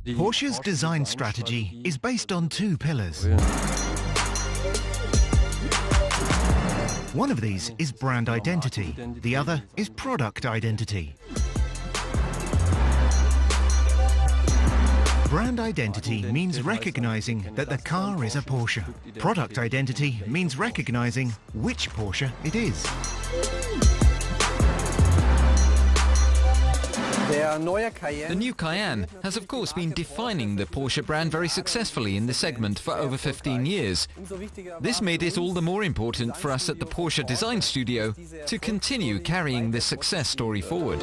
Porsche's design strategy is based on two pillars. One of these is brand identity, the other is product identity. Brand identity means recognizing that the car is a Porsche. Product identity means recognizing which Porsche it is. The new Cayenne has of course been defining the Porsche brand very successfully in the segment for over 15 years. This made it all the more important for us at the Porsche Design Studio to continue carrying this success story forward.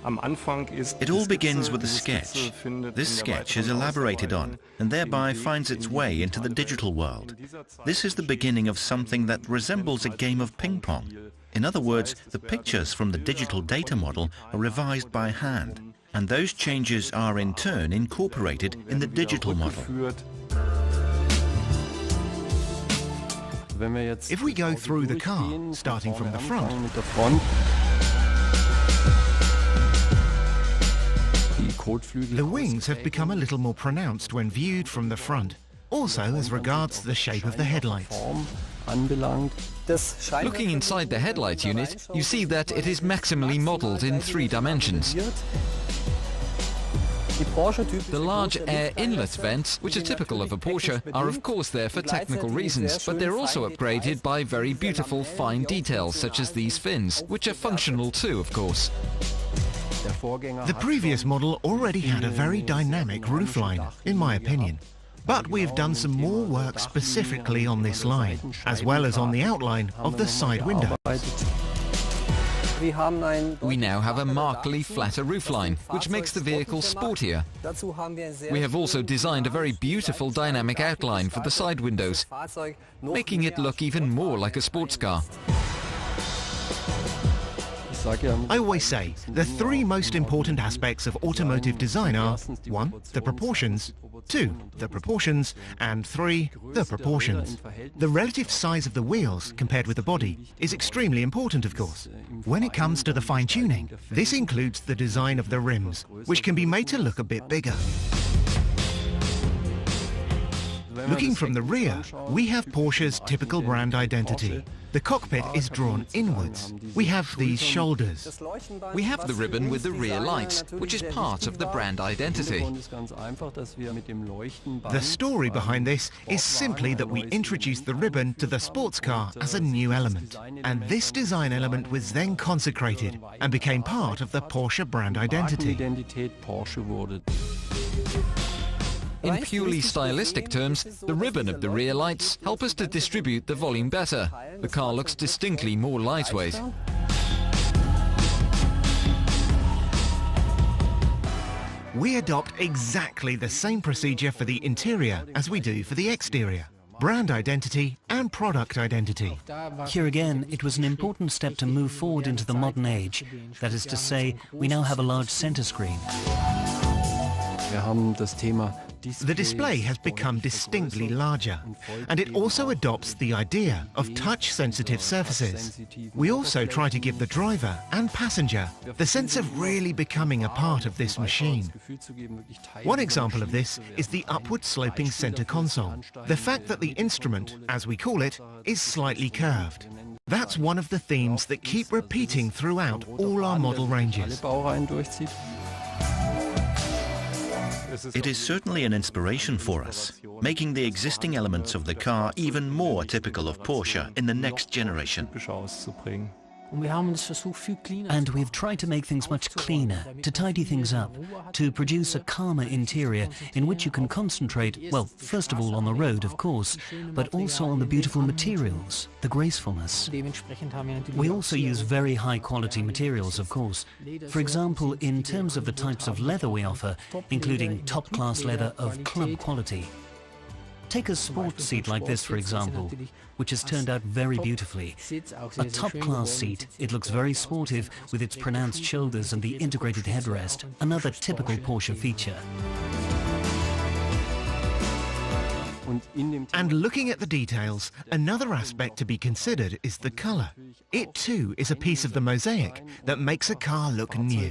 It all begins with a sketch. This sketch is elaborated on and thereby finds its way into the digital world. This is the beginning of something that resembles a game of ping pong. In other words, the pictures from the digital data model are revised by hand, and those changes are in turn incorporated in the digital model. If we go through the car, starting from the front, the wings have become a little more pronounced when viewed from the front, also as regards the shape of the headlights. Looking inside the headlight unit, you see that it is maximally modeled in 3 dimensions. The large air inlet vents, which are typical of a Porsche, are of course there for technical reasons, but they're also upgraded by very beautiful fine details such as these fins, which are functional too, of course. The previous model already had a very dynamic roofline, in my opinion. But we have done some more work specifically on this line, as well as on the outline of the side window. We now have a markedly flatter roofline, which makes the vehicle sportier. We have also designed a very beautiful dynamic outline for the side windows, making it look even more like a sports car. I always say the 3 most important aspects of automotive design are 1. The proportions, 2. The proportions, and 3. The proportions. The relative size of the wheels compared with the body is extremely important, of course. When it comes to the fine-tuning, this includes the design of the rims, which can be made to look a bit bigger. Looking from the rear, we have Porsche's typical brand identity. The cockpit is drawn inwards. We have these shoulders. We have the ribbon with the rear lights, which is part of the brand identity. The story behind this is simply that we introduced the ribbon to the sports car as a new element. And this design element was then consecrated and became part of the Porsche brand identity. In purely stylistic terms, the ribbon of the rear lights help us to distribute the volume better. The car looks distinctly more lightweight. We adopt exactly the same procedure for the interior as we do for the exterior. Brand identity and product identity. Here again, it was an important step to move forward into the modern age. That is to say, we now have a large center screen. The display has become distinctly larger, and it also adopts the idea of touch-sensitive surfaces. We also try to give the driver and passenger the sense of really becoming a part of this machine. One example of this is the upward-sloping center console. The fact that the instrument, as we call it, is slightly curved. That's one of the themes that keep repeating throughout all our model ranges. It is certainly an inspiration for us, making the existing elements of the car even more typical of Porsche in the next generation. And we've tried to make things much cleaner, to tidy things up, to produce a calmer interior in which you can concentrate, well, first of all on the road, of course, but also on the beautiful materials, the gracefulness. We also use very high-quality materials, of course. For example, in terms of the types of leather we offer, including top-class leather of club quality. Take a sports seat like this, for example, which has turned out very beautifully. A top-class seat, it looks very sportive with its pronounced shoulders and the integrated headrest, another typical Porsche feature. And looking at the details, another aspect to be considered is the colour. It too is a piece of the mosaic that makes a car look new.